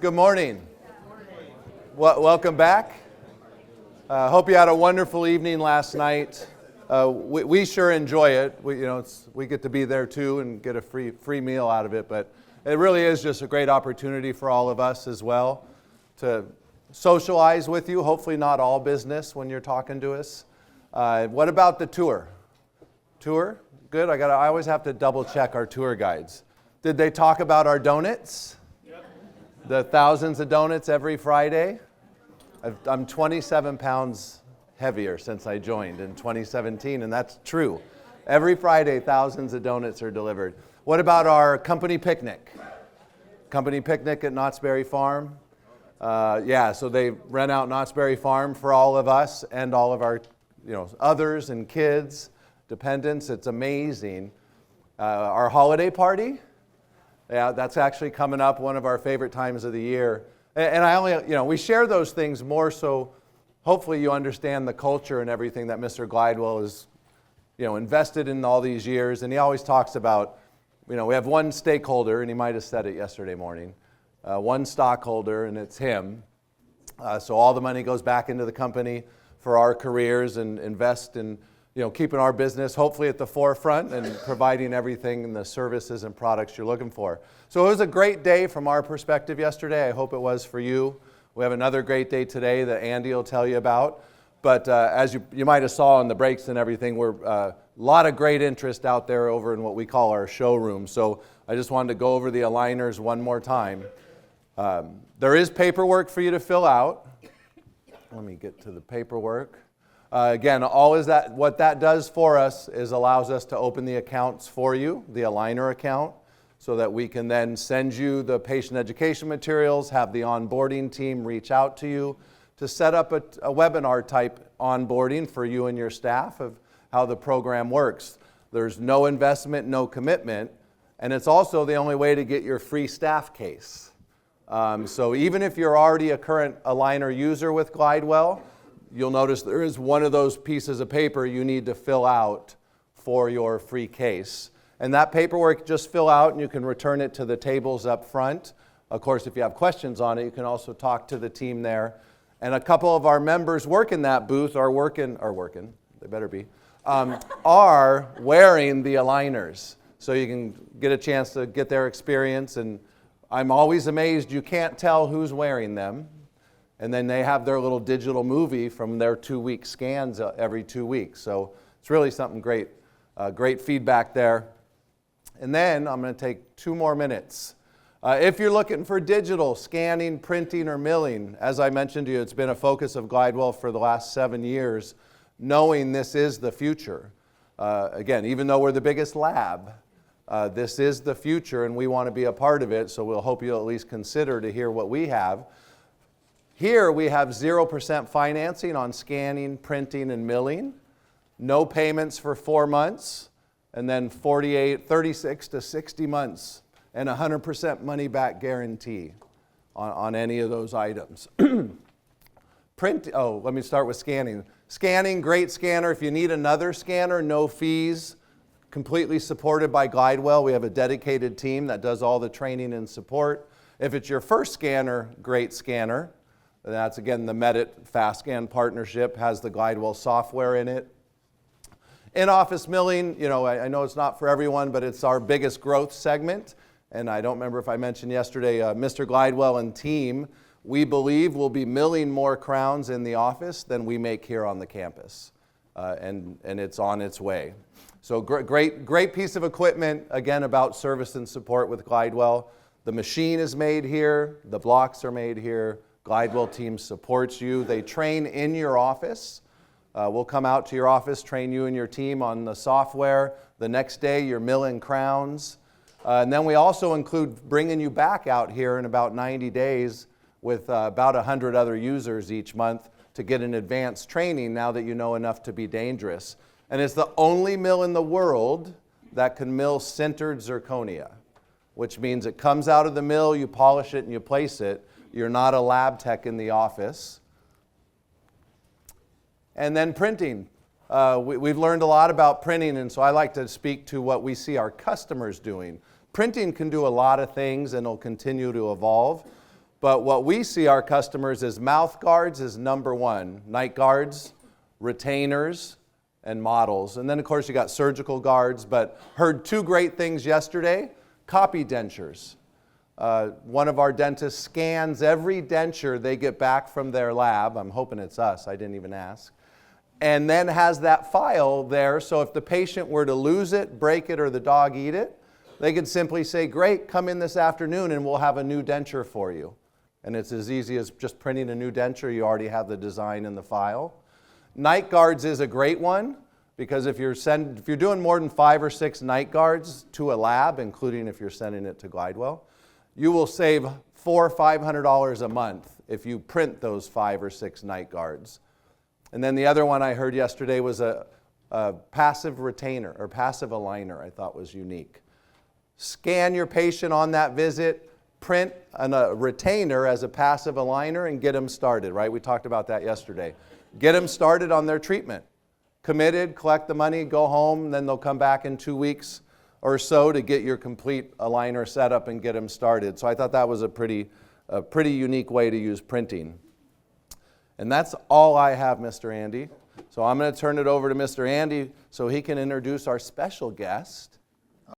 Good morning. Welcome back. Hope you had a wonderful evening last night. We sure enjoy it. We get to be there too and get a free meal out of it. But it really is just a great opportunity for all of us as well to socialize with you. Hopefully not all business when you're talking to us. What about the tour? Tour? Good. I always have to double check our tour guides. Did they talk about our donuts? Yep. The thousands of donuts every Friday? I'm 27 pounds heavier since I joined in 2017, and that's true. Every Friday, thousands of donuts are delivered. What about our company picnic? Company picnic at Knott's Berry Farm? So they rent out Knott's Berry Farm for all of us and all of our others and kids, dependents. It's amazing. Our holiday party? Yeah, that's actually coming up, one of our favorite times of the year. And we share those things more so hopefully you understand the culture and everything that Mr. Glidewell is, invested in all these years. And he always talks about, we have one stakeholder, and he might have said it yesterday morning, one stockholder, and it's him. So all the money goes back into the company for our careers and invest in keeping our business hopefully at the forefront and providing everything and the services and products you're looking for. So it was a great day from our perspective yesterday. I hope it was for you. We have another great day today that Andy will tell you about. But as you might have saw in the breaks and everything, we're a lot of great interest out there over in what we call our showroom. So I just wanted to go over the aligners one more time. There is paperwork for you to fill out. Let me get to the paperwork. Again, what that does for us is allows us to open the accounts for you, the aligner account, so that we can then send you the patient education materials, have the onboarding team reach out to you to set up a webinar type onboarding for you and your staff of how the program works. There's no investment, no commitment, and it's also the only way to get your free staff case. So even if you're already a current aligner user with Glidewell, you'll notice there is one of those pieces of paper you need to fill out for your free case. And that paperwork just fill out and you can return it to the tables up front. Of course, if you have questions on it, you can also talk to the team there. And a couple of our members working that booth are they better be, are wearing the aligners. So you can get a chance to get their experience. And I'm always amazed you can't tell who's wearing them. And then they have their little digital movie from their 2-week scans every 2 weeks. So it's really something great. Great feedback there. And then I'm going to take 2 more minutes. If you're looking for digital, scanning, printing, or milling, as I mentioned to you, it's been a focus of Glidewell for the last 7 years, knowing this is the future. Again, even though we're the biggest lab, this is the future and we want to be a part of it. So we'll hope you'll at least consider to hear what we have. Here we have 0% financing on scanning, printing, and milling. No payments for 4 months, and then 36 to 60 months, and 100% money back guarantee on any of those items. Let me start with scanning. Scanning, great scanner. If you need another scanner, no fees, completely supported by Glidewell. We have a dedicated team that does all the training and support. If it's your first scanner, great scanner. That's, again, the Medit FastScan partnership, has the Glidewell software in it. In-office milling, I know it's not for everyone, but it's our biggest growth segment. And I don't remember if I mentioned yesterday, Mr. Glidewell and team, we believe will be milling more crowns in the office than we make here on the campus. And it's on its way. So great piece of equipment, again, about service and support with Glidewell. The machine is made here. The blocks are made here. Glidewell team supports you. They train in your office. We'll come out to your office, train you and your team on the software. The next day, you're milling crowns. And then we also include bringing you back out here in about 90 days with about 100 other users each month to get an advanced training now that you know enough to be dangerous. And it's the only mill in the world that can mill sintered zirconia, which means it comes out of the mill, you polish it, and you place it. You're not a lab tech in the office. And then printing. We've learned a lot about printing, and so I like to speak to what we see our customers doing. Printing can do a lot of things and it'll continue to evolve. But what we see our customers is mouth guards is number one, night guards, retainers, and models. And then of course you got surgical guards, but heard two great things yesterday, copy dentures. One of our dentists scans every denture they get back from their lab. I'm hoping it's us, I didn't even ask. And then has that file there, so if the patient were to lose it, break it, or the dog eat it, they could simply say, great, come in this afternoon and we'll have a new denture for you. And it's as easy as just printing a new denture. You already have the design in the file. Night guards is a great one, because if you're doing more than 5 or 6 night guards to a lab, including if you're sending it to Glidewell, you will save $400 or $500 a month if you print those 5 or 6 night guards. And then the other one I heard yesterday was a passive retainer or passive aligner I thought was unique. Scan your patient on that visit, print a retainer as a passive aligner and get them started, right? We talked about that yesterday. Get them started on their treatment. Committed, collect the money, go home, then they'll come back in 2 weeks or so to get your complete aligner set up and get them started. So I thought that was a pretty unique way to use printing. And that's all I have, Mr. Andy. So I'm going to turn it over to Mr. Andy so he can introduce our special guest,